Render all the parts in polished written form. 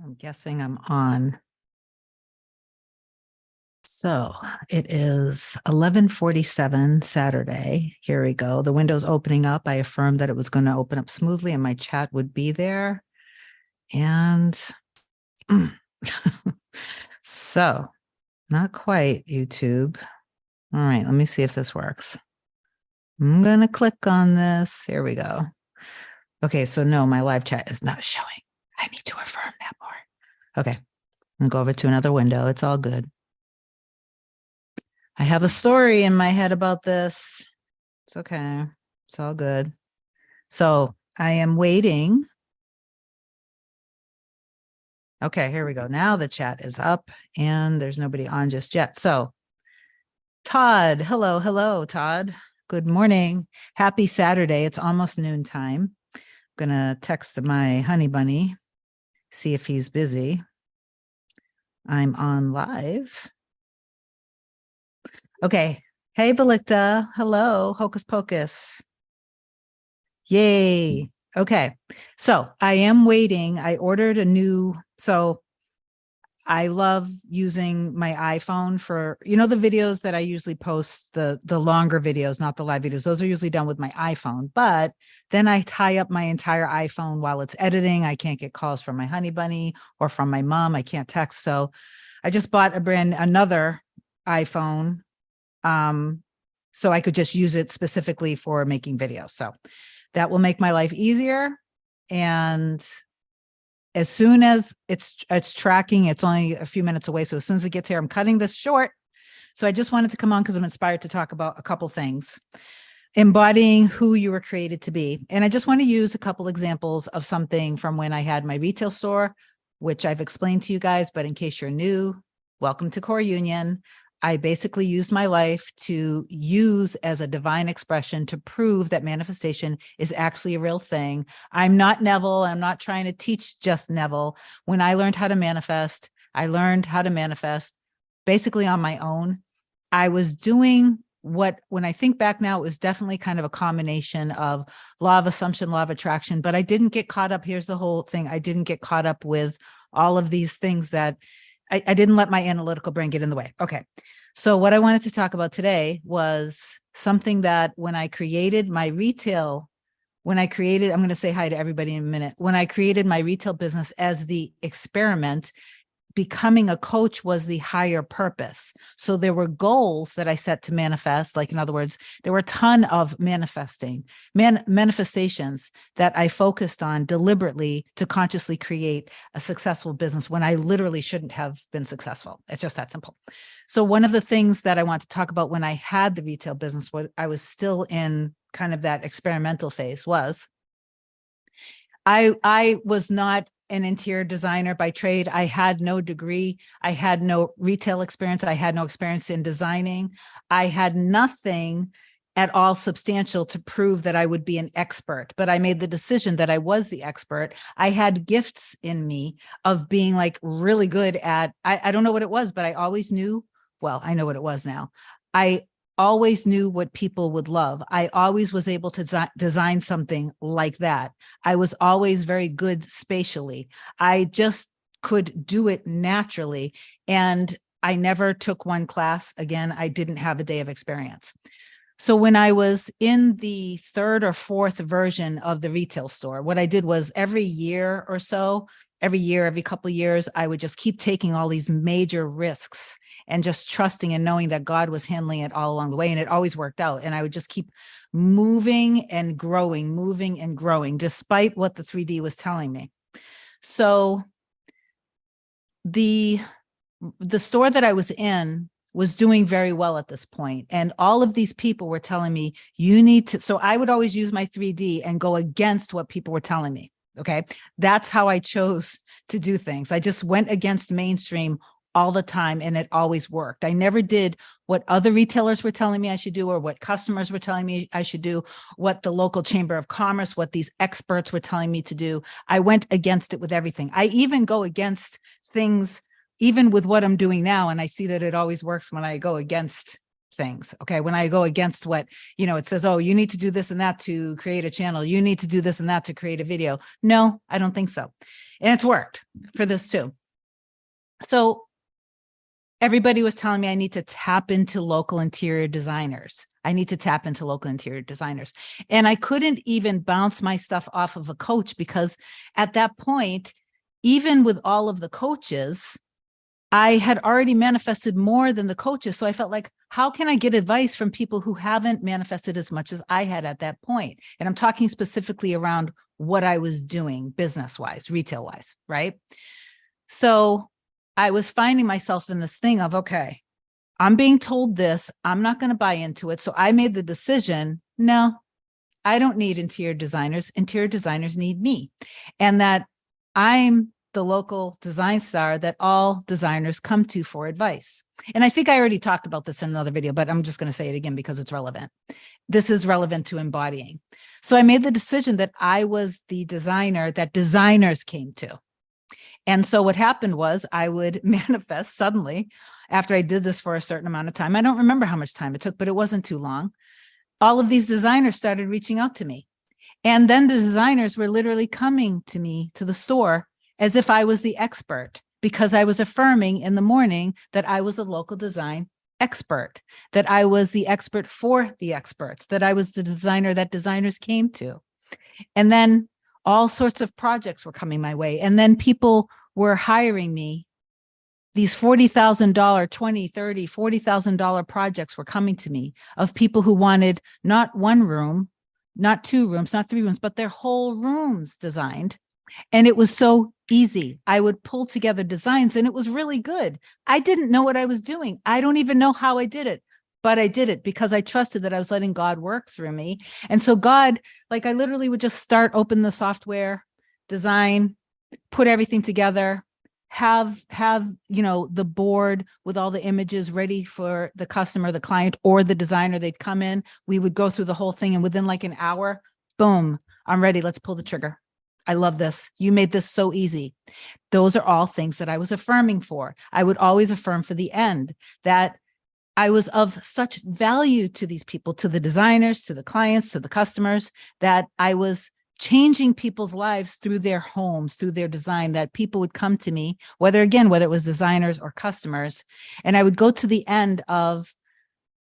I'm guessing I'm on. So it is 11:47 Saturday. Here we go. The window's opening up. I affirmed that it was going to open up smoothly and my chat would be there. And so not quite YouTube. All right, let me see if this works. I'm going to click on this. Here we go. Okay, so no, my live chat is not showing. I need to affirm that more. Okay, I'll go over to another window. It's all good. I have a story in my head about this. It's okay. It's all good. So I am waiting. Okay, here we go. Now the chat is up and there's nobody on just yet. So Todd, hello, Todd. Good morning. Happy Saturday. It's almost noontime. I'm gonna text my honey bunny, see if he's busy. I'm on live. Okay. Hey, Belikta. Hello, Hocus Pocus. Yay. Okay. So I am waiting. I ordered a new, so I love using my iPhone for, the videos that I usually post, the longer videos, not the live videos. Those are usually done with my iPhone, but then I tie up my entire iPhone while it's editing. I can't get calls from my honey bunny or from my mom. I can't text. So I just bought another iPhone. So I could just use it specifically for making videos. So that will make my life easier. And as soon as it's tracking, it's only a few minutes away. So as soon as it gets here, I'm cutting this short. So I just wanted to come on because I'm inspired to talk about a couple things. Embodying who you were created to be. And I just want to use a couple examples of something from when I had my retail store, which I've explained to you guys, but in case you're new, welcome to Core Union. I basically used my life to use as a divine expression to prove that manifestation is actually a real thing. I'm not Neville. I'm not trying to teach just Neville. When I learned how to manifest, I learned how to manifest basically on my own. I was doing when I think back now, it was definitely kind of a combination of law of assumption, law of attraction, but I didn't get caught up. Here's the whole thing. I didn't get caught up with all of these things that I didn't let my analytical brain get in the way. Okay. So what I wanted to talk about today was something that when I created my retail, I'm going to say hi to everybody in a minute. When I created my retail business as the experiment, becoming a coach was the higher purpose. So there were goals that I set to manifest. Like, in other words, there were a ton of manifestations that I focused on deliberately to consciously create a successful business when I literally shouldn't have been successful. It's just that simple. So one of the things that I want to talk about when I had the retail business, what I was still in kind of that experimental phase, was I was not an interior designer by trade. I had no degree. I had no retail experience. I had no experience in designing. I had nothing at all substantial to prove that I would be an expert, but I made the decision that I was the expert. I had gifts in me of being like really good at, I don't know what it was, but I always knew, well, I know what it was now. I always knew what people would love. I always was able to design something like that. I was always very good spatially. I just could do it naturally. And I never took one class. Again, I didn't have a day of experience. So when I was in the third or fourth version of the retail store, what I did was every year or so, every couple of years, I would just keep taking all these major risks and just trusting and knowing that God was handling it all along the way. And it always worked out. And I would just keep moving and growing, despite what the 3D was telling me. So the store that I was in was doing very well at this point. And all of these people were telling me, you need to, so I would always use my 3D and go against what people were telling me. Okay. That's how I chose to do things. I just went against mainstream all the time, and it always worked. I never did what other retailers were telling me I should do, or what customers were telling me I should do, what the local chamber of commerce, what these experts were telling me to do. I went against it with everything. I even go against things, even with what I'm doing now, and I see that it always works when I go against things. Okay. When I go against what, it says, oh, you need to do this and that to create a channel. You need to do this and that to create a video. No, I don't think so. And it's worked for this too. So everybody was telling me I need to tap into local interior designers. I need to tap into local interior designers. And I couldn't even bounce my stuff off of a coach, because at that point, even with all of the coaches, I had already manifested more than the coaches. So I felt like, how can I get advice from people who haven't manifested as much as I had at that point? And I'm talking specifically around what I was doing business-wise, retail-wise, right? So I was finding myself in this thing of, okay, I'm being told this, I'm not going to buy into it. So I made the decision, no, I don't need interior designers. Interior designers need me. And that I'm the local design star that all designers come to for advice. And I think I already talked about this in another video, but I'm just going to say it again because it's relevant. This is relevant to embodying. So I made the decision that I was the designer that designers came to. And so what happened was I would manifest suddenly after I did this for a certain amount of time. I don't remember how much time it took, but it wasn't too long. All of these designers started reaching out to me. And then the designers were literally coming to me to the store as if I was the expert, because I was affirming in the morning that I was a local design expert, that I was the expert for the experts, that I was the designer that designers came to. And then all sorts of projects were coming my way. And then people were hiring me. These $40,000, $20,000, $30,000, $40,000 projects were coming to me of people who wanted not one room, not two rooms, not three rooms, but their whole rooms designed. And it was so easy. I would pull together designs and it was really good. I didn't know what I was doing. I don't even know how I did it, but I did it because I trusted that I was letting God work through me. And so God, like I literally would just open the software, design, put everything together, have the board with all the images ready for the customer, the client, or the designer. They'd come in, we would go through the whole thing, and within like an hour, boom, I'm ready. Let's pull the trigger. I love this. You made this so easy. Those are all things that I was affirming for. I would always affirm for the end that I was of such value to these people, to the designers, to the clients, to the customers, that I was changing people's lives through their homes, through their design, that people would come to me, whether it was designers or customers. And I would go to the end of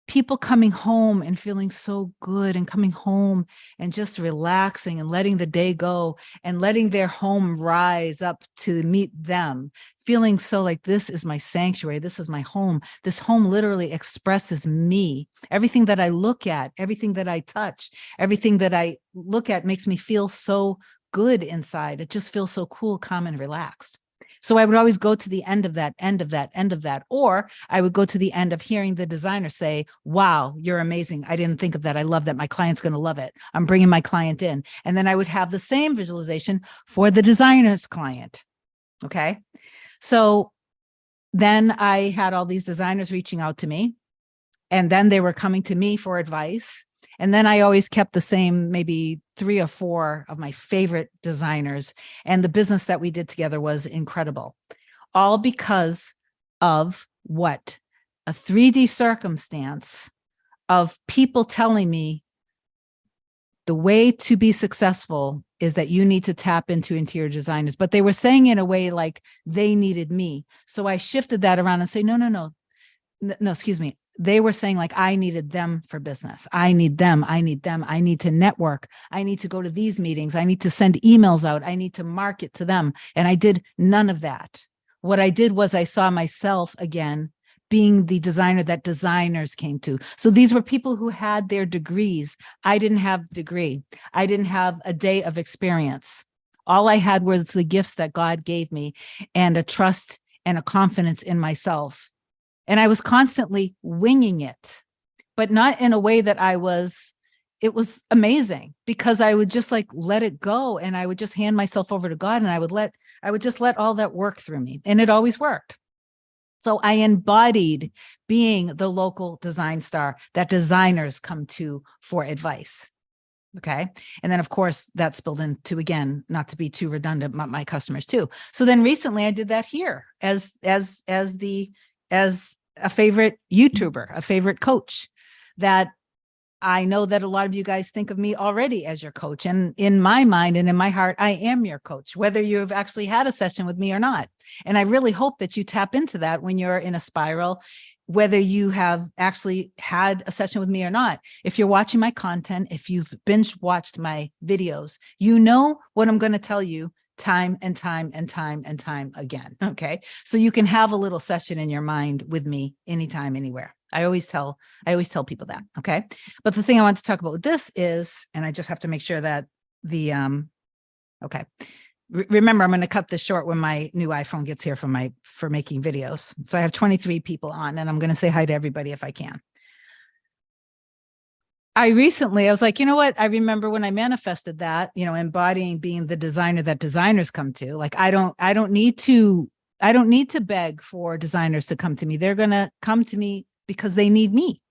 people coming home and feeling so good, and coming home and just relaxing and letting the day go and letting their home rise up to meet them, feeling so like, this is my sanctuary. This is my home. This home literally expresses me. Everything that I look at, everything that I touch, everything that I look at makes me feel so good inside. It just feels so cool, calm, and relaxed. So I would always go to the end of that, or I would go to the end of hearing the designer say, wow, you're amazing. I didn't think of that. I love that. My client's going to love it. I'm bringing my client in. And then I would have the same visualization for the designer's client. Okay. So then I had all these designers reaching out to me, and then they were coming to me for advice. And then I always kept the same, maybe 3 or 4 of my favorite designers. And the business that we did together was incredible. All because of what? A 3D circumstance of people telling me the way to be successful is that you need to tap into interior designers. But they were saying it in a way like they needed me. So I shifted that around and say, no, excuse me. They were saying like, I needed them for business. I need them. I need to network. I need to go to these meetings. I need to send emails out. I need to market to them. And I did none of that. What I did was I saw myself again being the designer that designers came to. So these were people who had their degrees. I didn't have a degree. I didn't have a day of experience. All I had was the gifts that God gave me and a trust and a confidence in myself. And I was constantly winging it, but not in a way that it was amazing, because I would just like let it go, and I would just hand myself over to God, and I would just let all that work through me. And it always worked. So I embodied being the local design star that designers come to for advice. Okay. And then of course that spilled into, again, not to be too redundant, my customers too. So then recently I did that here as a favorite YouTuber, a favorite coach that I know that a lot of you guys think of me already as your coach. And in my mind and in my heart, I am your coach, whether you've actually had a session with me or not. And I really hope that you tap into that when you're in a spiral, whether you have actually had a session with me or not. If you're watching my content, if you've binge watched my videos, you know what I'm going to tell you time and time and time and time again. Okay. So you can have a little session in your mind with me anytime, anywhere. I always tell people that. Okay. But the thing I want to talk about with this is, and I just have to make sure that the, okay. Remember, I'm going to cut this short when my new iPhone gets here for making videos. So I have 23 people on, and I'm going to say hi to everybody if I can. I was like, you know what? I remember when I manifested that, embodying being the designer that designers come to. Like, I don't need to beg for designers to come to me. They're going to come to me because they need me.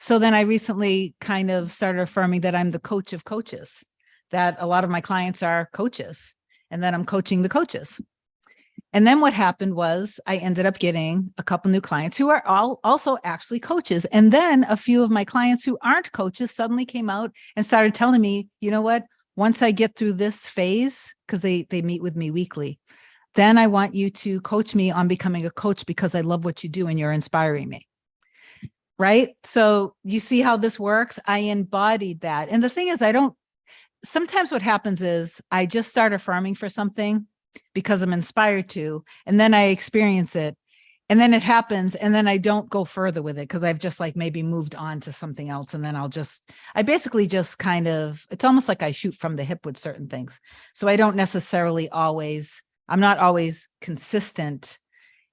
So then I recently kind of started affirming that I'm the coach of coaches, that a lot of my clients are coaches, and that I'm coaching the coaches. And then what happened was I ended up getting a couple new clients who are all also actually coaches. And then a few of my clients who aren't coaches suddenly came out and started telling me, you know what, once I get through this phase, because they meet with me weekly, then I want you to coach me on becoming a coach because I love what you do and you're inspiring me. Right? So you see how this works? I embodied that. And the thing is, sometimes what happens is I just start affirming for something because I'm inspired to, and then I experience it, and then it happens, and then I don't go further with it because I've just like maybe moved on to something else. And then I basically just kind of, it's almost like I shoot from the hip with certain things. So I don't necessarily I'm not always consistent.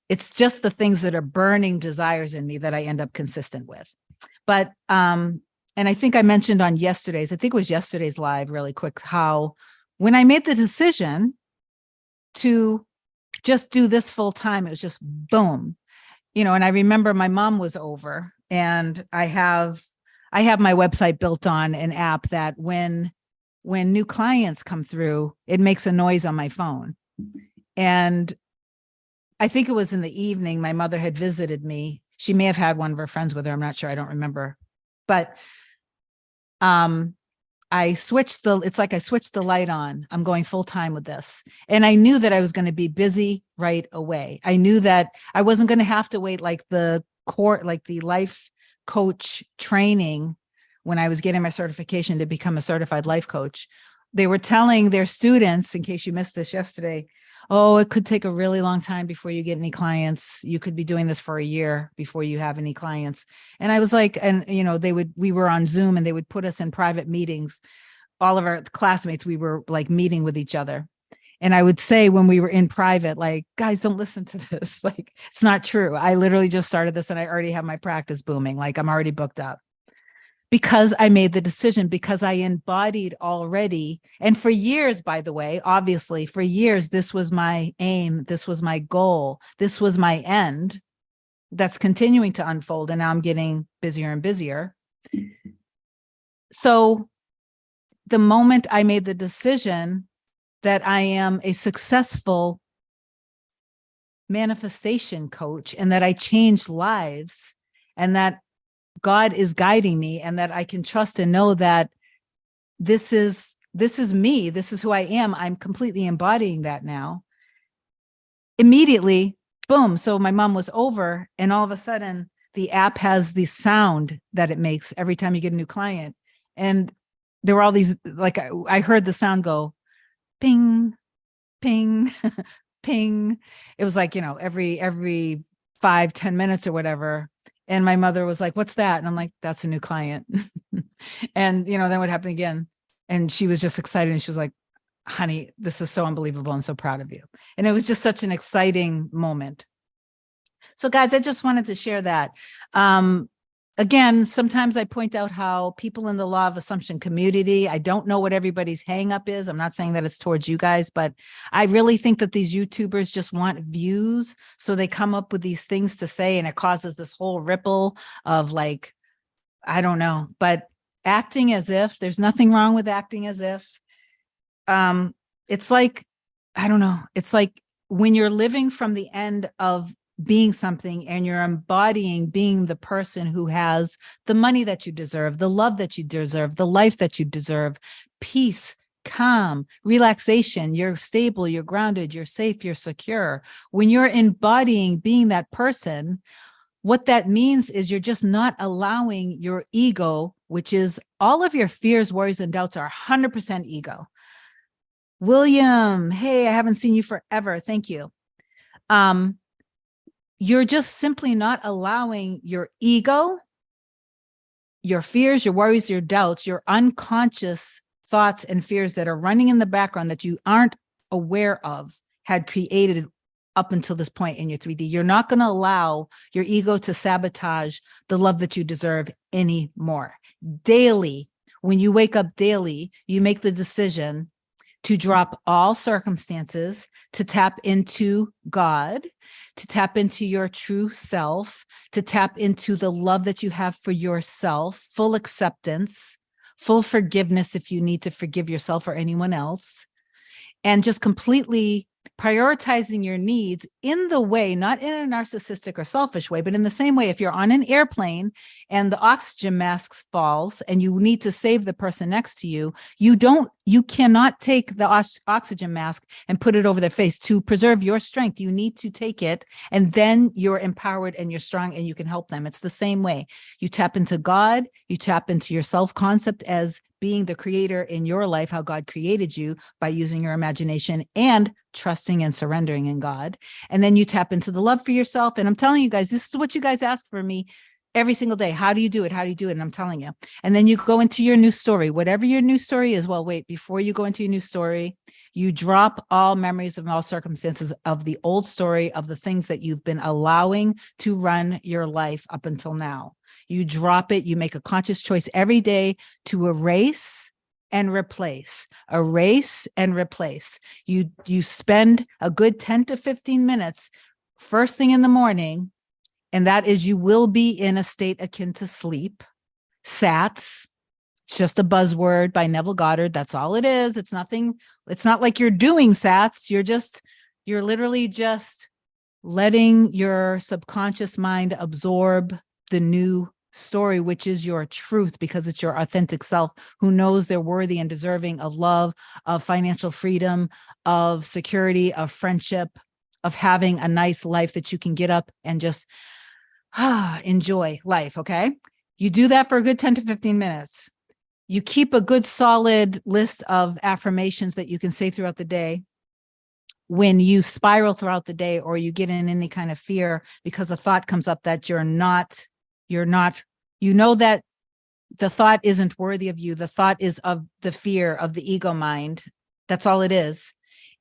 It's just the things that are burning desires in me that I end up consistent with. But, and I think I mentioned on I think it was yesterday's live really quick, how when I made the decision to just do this full time, it was just boom, and I remember my mom was over, and I have my website built on an app that when new clients come through, it makes a noise on my phone. And I think it was in the evening, my mother had visited me. She may have had one of her friends with her. I'm not sure. I don't remember. But I switched the light on. I'm going full time with this. And I knew that I was going to be busy right away. I knew that I wasn't going to have to wait like the life coach training when I was getting my certification to become a certified life coach. They were telling their students, in case you missed this yesterday, oh, it could take a really long time before you get any clients. You could be doing this for a year before you have any clients. And I was like, and we were on Zoom and they would put us in private meetings. All of our classmates, we were like meeting with each other. And I would say when we were in private, like, guys, don't listen to this. Like, it's not true. I literally just started this and I already have my practice booming. Like, I'm already booked up. Because I made the decision, because I embodied already. And for years, by the way, obviously for years, this was my aim. This was my goal. This was my end. That's continuing to unfold. And now I'm getting busier and busier. So the moment I made the decision that I am a successful manifestation coach and that I change lives and that God is guiding me and that I can trust and know that this is me. This is who I am. I'm completely embodying that now. Immediately, boom. So my mom was over and all of a sudden the app has the sound that it makes every time you get a new client. And there were all these, like I heard the sound go ping, ping, ping. It was like, every 5-10 minutes or whatever. And my mother was like, what's that? And I'm like, that's a new client. And, then what happened again? And she was just excited. And she was like, honey, this is so unbelievable. I'm so proud of you. And it was just such an exciting moment. So guys, I just wanted to share that. Again, sometimes I point out how people in the law of assumption community, I don't know what everybody's hang up is. I'm not saying that it's towards you guys, but I really think that these YouTubers just want views. So they come up with these things to say, and it causes this whole ripple of like, I don't know, but acting as if, there's nothing wrong with acting as if. It's like, I don't know. It's like when you're living from the end of being something, and you're embodying being the person who has the money that you deserve, the love that you deserve, the life that you deserve, peace, calm, relaxation. You're stable, you're grounded, you're safe, you're secure. When you're embodying being that person, what that means is you're just not allowing your ego, which is all of your fears, worries, and doubts are 100% ego. William, hey, I haven't seen you forever. Thank you. You're just simply not allowing your ego, your fears, your worries, your doubts, your unconscious thoughts and fears that are running in the background that you aren't aware of had created up until this point in your 3D. You're not going to allow your ego to sabotage the love that you deserve anymore. Daily, when you wake up daily, you make the decision to drop all circumstances, to tap into God, to tap into your true self, to tap into the love that you have for yourself, full acceptance, full forgiveness if you need to forgive yourself or anyone else, and just completely prioritizing your needs in the way, not in a narcissistic or selfish way, but in the same way, if you're on an airplane and the oxygen mask falls and you need to save the person next to you, you cannot take the oxygen mask and put it over their face to preserve your strength. You need to take it, and then you're empowered and you're strong and you can help them. It's the same way. You tap into God, you tap into your self-concept as being the creator in your life, how God created you, by using your imagination and trusting and surrendering in God. And then you tap into the love for yourself. And I'm telling you guys, this is what you guys ask for me every single day. How do you do it? How do you do it? And I'm telling you. And then you go into your new story, whatever your new story is. Well, wait, before you go into your new story, you drop all memories of all circumstances of the old story, of the things that you've been allowing to run your life up until now. You drop it. You make a conscious choice every day to erase and replace, erase and replace. You spend a good 10 to 15 minutes first thing in the morning, and that is you will be in a state akin to sleep. SATS, it's just a buzzword by Neville Goddard. That's all it is. It's nothing. It's not like you're doing SATS. You're literally just letting your subconscious mind absorb the new story, which is your truth, because it's your authentic self who knows they're worthy and deserving of love, of financial freedom, of security, of friendship, of having a nice life that you can get up and just enjoy life. Okay. You do that for a good 10 to 15 minutes. You keep a good solid list of affirmations that you can say throughout the day. When you spiral throughout the day, or you get in any kind of fear because a thought comes up that you know that the thought isn't worthy of you. The thought is of the fear of the ego mind. That's all it is.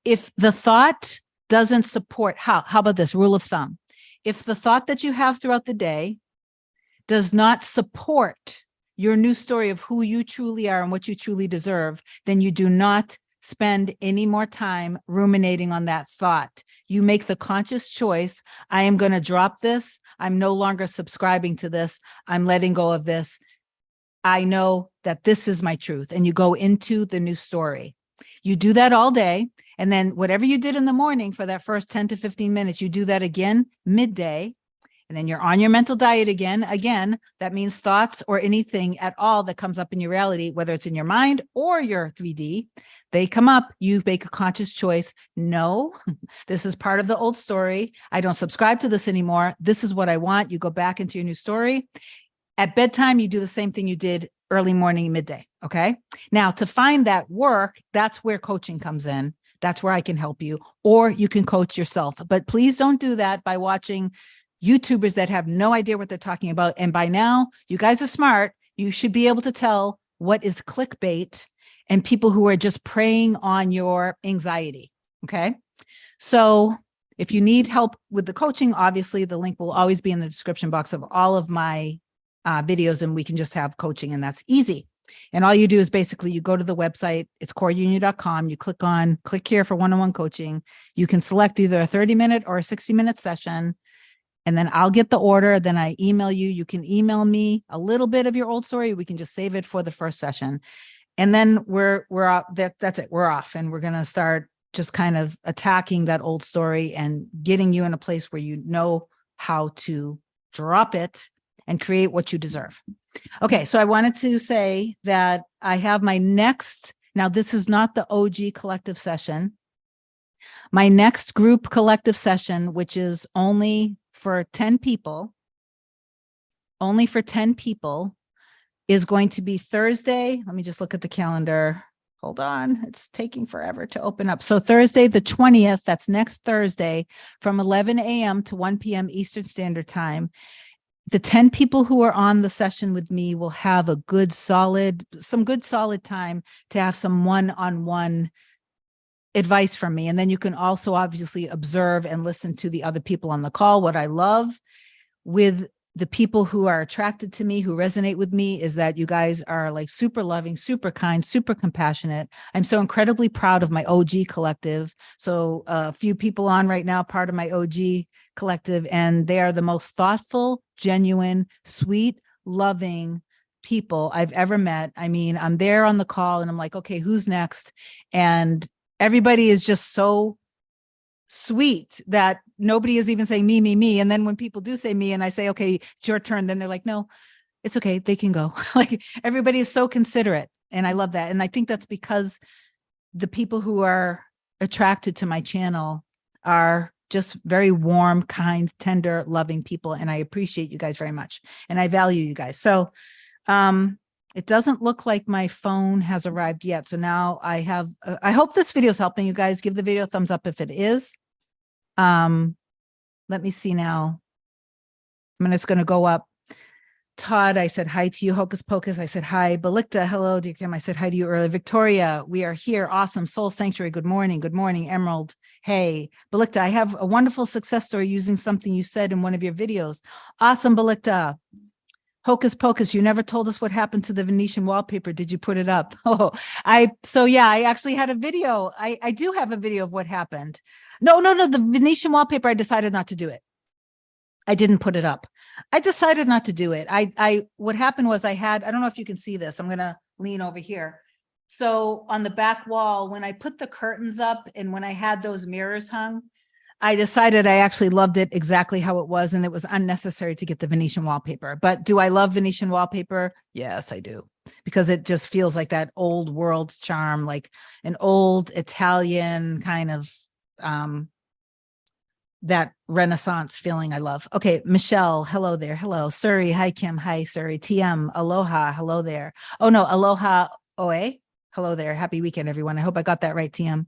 If the thought doesn't support, how about this rule of thumb? If the thought that you have throughout the day does not support your new story of who you truly are and what you truly deserve, then you do not spend any more time ruminating on that thought. You make the conscious choice. I am going to drop this. I'm no longer subscribing to this. I'm letting go of this. I know that this is my truth. And you go into the new story. You do that all day. And then whatever you did in the morning for that first 10 to 15 minutes, you do that again midday. And then you're on your mental diet again. Again, that means thoughts or anything at all that comes up in your reality, whether it's in your mind or your 3D, they come up. You make a conscious choice. No, this is part of the old story. I don't subscribe to this anymore. This is what I want. You go back into your new story. At bedtime, you do the same thing you did early morning, midday. Okay. Now, to find that work, that's where coaching comes in. That's where I can help you, or you can coach yourself. But please don't do that by watching YouTubers that have no idea what they're talking about. And by now, you guys are smart. You should be able to tell what is clickbait and people who are just preying on your anxiety. Okay. So if you need help with the coaching, obviously the link will always be in the description box of all of my videos, and we can just have coaching, and that's easy. And all you do is basically you go to the website, it's coreunion.com. You click here for one-on-one coaching. You can select either a 30-minute or a 60-minute session. And then I'll get the order. Then I email you. You can email me a little bit of your old story. We can just save it for the first session. And then we're off. That's it. We're off. And we're going to start just kind of attacking that old story and getting you in a place where you know how to drop it and create what you deserve. Okay, so I wanted to say that I have my next, now this is not the OG collective session. My next group collective session, which is only for 10 people, is going to be Thursday. Let me just look at the calendar. Hold on, it's taking forever to open up. So Thursday, the 20th, that's next Thursday from 11 a.m. to 1 p.m. Eastern Standard Time. The 10 people who are on the session with me will have a good solid time to have some one-on-one advice from me. And then you can also obviously observe and listen to the other people on the call. What I love with the people who are attracted to me, who resonate with me, is that you guys are like super loving, super kind, super compassionate. I'm so incredibly proud of my OG collective. So a few people on right now, part of my OG collective, and they are the most thoughtful, genuine, sweet, loving people I've ever met. I mean, I'm there on the call and I'm like, okay, who's next? And everybody is just so sweet that nobody is even saying me. And then when people do say me and I say, okay, it's your turn, then they're like, no, it's okay, they can go. Like everybody is so considerate. And I love that. And I think that's because the people who are attracted to my channel are just very warm, kind, tender, loving people. And I appreciate you guys very much. And I value you guys. So it doesn't look like my phone has arrived yet. So now I have, I hope this video is helping you guys. Give the video a thumbs up if it is. Let me see now. I'm just going to go up. Todd, I said hi to you. Hocus Pocus, I said hi. Belikta, hello, dear Kim. I said hi to you earlier. Victoria, we are here. Awesome. Soul Sanctuary, good morning. Good morning. Emerald, hey. Belikta, I have a wonderful success story using something you said in one of your videos. Awesome, Belikta. Hocus Pocus, you never told us what happened to the Venetian wallpaper. Did you put it up? Oh, so yeah, I actually had a video. I do have a video of what happened. No, the Venetian wallpaper, I decided not to do it. I didn't put it up. I decided not to do it. What happened was I don't know if you can see this. I'm going to lean over here. So on the back wall, when I put the curtains up and when I had those mirrors hung, I decided I actually loved it exactly how it was, and it was unnecessary to get the Venetian wallpaper. But do I love Venetian wallpaper? Yes, I do, because it just feels like that old world charm, like an old Italian kind of that Renaissance feeling I love. Okay, Michelle, hello there. Hello. Suri, hi, Kim. Hi, Suri. TM, aloha, hello there. Oh, no, aloha, oe. Hello there. Happy weekend, everyone. I hope I got that right, TM.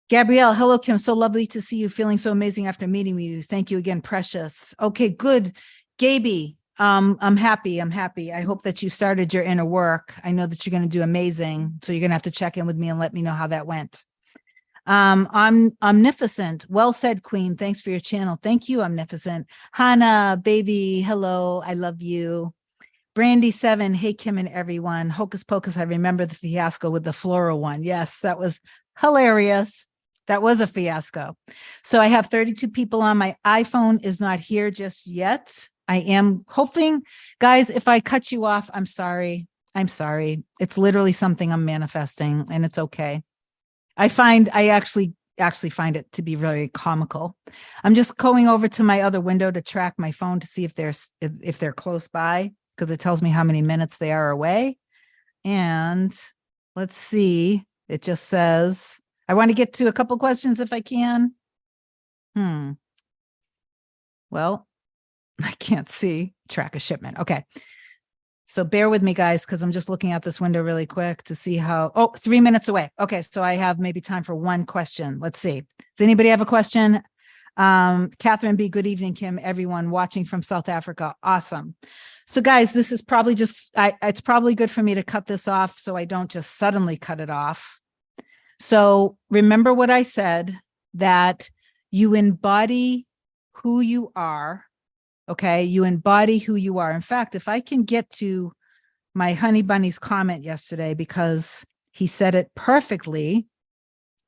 Gabrielle, hello, Kim. So lovely to see you. Feeling so amazing after meeting with you. Thank you again, precious. Okay, good. Gaby, I'm happy. I hope that you started your inner work. I know that you're going to do amazing. So you're going to have to check in with me and let me know how that went. I'm omnificent. Well said, Queen. Thanks for your channel. Thank you, Omnificent. Hannah, baby, hello. I love you. Brandy 7, hey, Kim and everyone. Hocus Pocus, I remember the fiasco with the floral one. Yes, that was hilarious. That was a fiasco. So I have 32 people on. My iPhone is not here just yet. I am hoping, guys, if I cut you off, I'm sorry. It's literally something I'm manifesting, and it's okay. I actually find it to be very comical. I'm just going over to my other window to track my phone to see if they're close by, because it tells me how many minutes they are away. And let's see. It just says, I want to get to a couple questions if I can. Well, I can't see. Track a shipment. Okay. So bear with me, guys, because I'm just looking out this window really quick to see how, 3 minutes away. Okay, so I have maybe time for one question. Let's see. Does anybody have a question? Catherine B., good evening, Kim, everyone watching from South Africa. Awesome. So guys, this is probably it's probably good for me to cut this off so I don't just suddenly cut it off. So remember what I said, that you embody who you are. Okay, you embody who you are. In fact, if I can get to my Honey Bunny's comment yesterday, because he said it perfectly,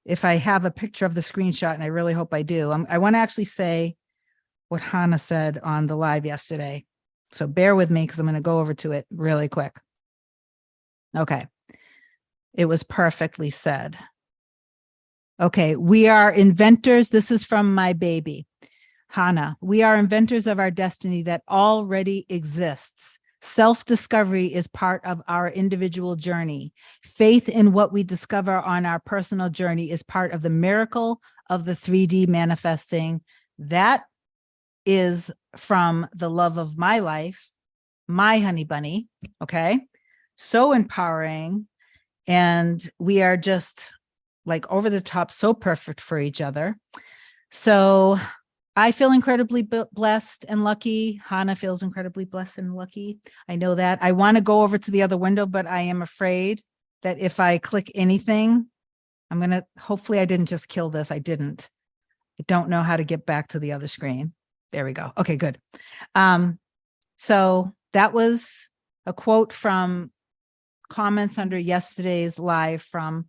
if I have a picture of the screenshot, and I really hope I do, I want to actually say what Hannah said on the live yesterday. So bear with me, because I'm going to go over to it really quick. Okay, it was perfectly said. Okay, we are inventors. This is from my baby, Hannah. We are inventors of our destiny that already exists. Self-discovery is part of our individual journey. Faith in what we discover on our personal journey is part of the miracle of the 3D manifesting. That is from the love of my life, my honey bunny. Okay, so empowering. And we are just like over the top, so perfect for each other. So I feel incredibly blessed and lucky. Hannah feels incredibly blessed and lucky. I know that. I want to go over to the other window, but I am afraid that if I click anything, I'm going to, hopefully I didn't just kill this. I didn't. I don't know how to get back to the other screen. There we go. Okay, good. So that was a quote from comments under yesterday's live from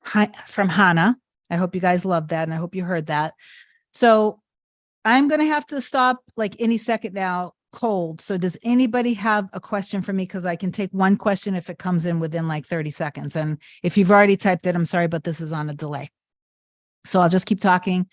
Hannah. I hope you guys loved that, and I hope you heard that. So I'm going to have to stop like any second now, cold. So does anybody have a question for me? Because I can take one question if it comes in within like 30 seconds. And if you've already typed it, I'm sorry, but this is on a delay. So I'll just keep talking.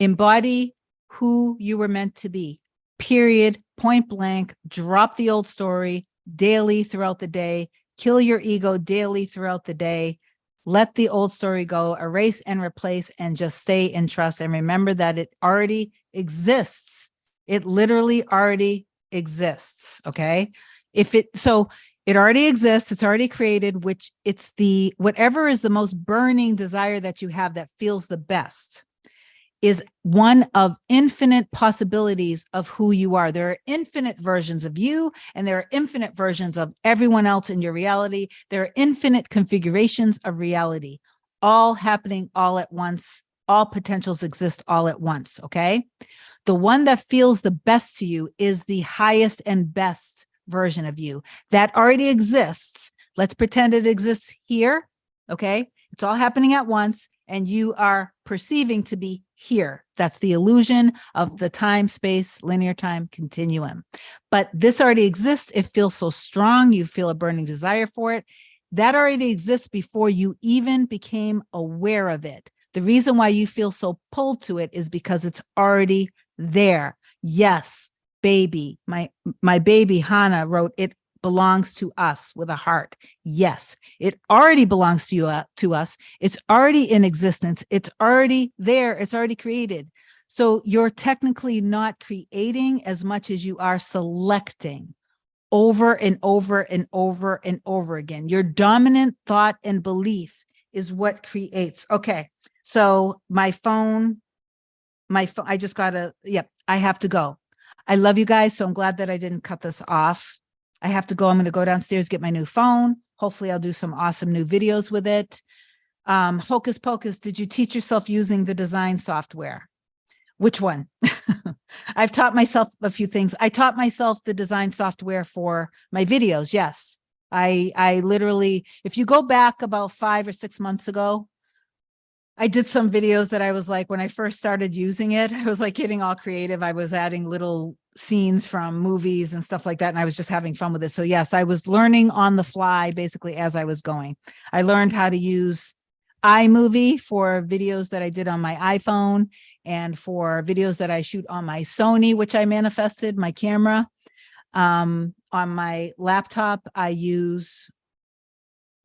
Embody who you were meant to be, period, point blank. Drop the old story daily throughout the day. Kill your ego daily throughout the day. Let the old story go, erase and replace, and just stay in trust. And remember that it already exists. It literally already exists. Okay. So it already exists. It's already created, which it's the, whatever is the most burning desire that you have that feels the best is one of infinite possibilities of who you are. There are infinite versions of you, and there are infinite versions of everyone else in your reality. There are infinite configurations of reality, all happening all at once. All potentials exist all at once, okay? The one that feels the best to you is the highest and best version of you that already exists. Let's pretend it exists here, okay? It's all happening at once, and you are perceiving to be here. That's the illusion of the time, space, linear time continuum. But this already exists. It feels so strong. You feel a burning desire for it. That already exists before you even became aware of it. The reason why you feel so pulled to it is because it's already there. Yes, baby. My baby Hannah wrote, it belongs to us with a heart. Yes, it already belongs to us. It's already in existence. It's already there. It's already created. So you're technically not creating as much as you are selecting over and over and over and over again. Your dominant thought and belief is what creates. Okay. So my phone, I just gotta, yep, I have to go. I love you guys. So I'm glad that I didn't cut this off. I have to go. I'm going to go downstairs, get my new phone. Hopefully I'll do some awesome new videos with it. Hocus Pocus, did you teach yourself using the design software? Which one? I've taught myself a few things. I taught myself the design software for my videos. Yes. I literally, if you go back about 5 or 6 months ago, I did some videos that I was like, when I first started using it, I was like getting all creative. I was adding little scenes from movies and stuff like that. And I was just having fun with it. So yes, I was learning on the fly, basically as I was going. I learned how to use iMovie for videos that I did on my iPhone and for videos that I shoot on my Sony, which I manifested, my camera. On my laptop, I use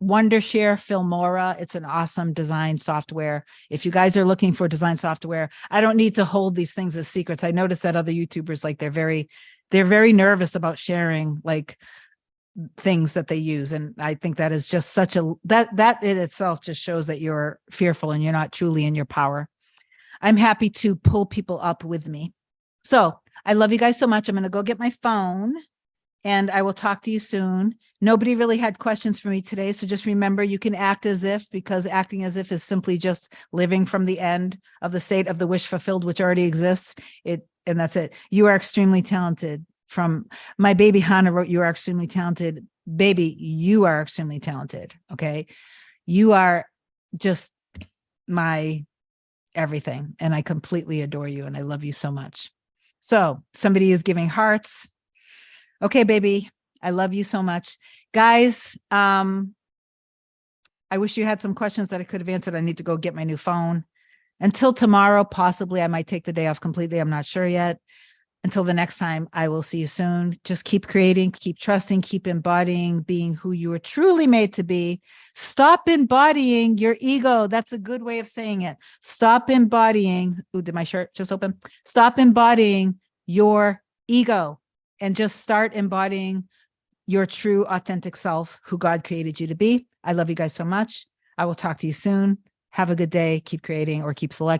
Wondershare Filmora. It's an awesome design software. If you guys are looking for design software, I don't need to hold these things as secrets. I noticed that other YouTubers, like they're very nervous about sharing like things that they use. And I think that is just such a, that in itself just shows that you're fearful and you're not truly in your power. I'm happy to pull people up with me. So I love you guys so much. I'm going to go get my phone and I will talk to you soon. Nobody really had questions for me today. So just remember, you can act as if, because acting as if is simply just living from the end of the state of the wish fulfilled, which already exists. And that's it. You are extremely talented. From my baby Hannah wrote, you are extremely talented. Baby, you are extremely talented. Okay. You are just my everything. And I completely adore you. And I love you so much. So somebody is giving hearts. Okay, baby, I love you so much. Guys, I I wish you had some questions that I could have answered. I need to go get my new phone. Until tomorrow, possibly I might take the day off completely. I'm not sure yet. Until the next time, I will see you soon. Just keep creating, keep trusting, keep embodying, being who you are truly made to be. Stop embodying your ego. That's a good way of saying it. Stop embodying. Ooh, did my shirt just open? Stop embodying your ego and just start embodying your true, authentic self, who God created you to be. I love you guys so much. I will talk to you soon. Have a good day. Keep creating or keep selecting.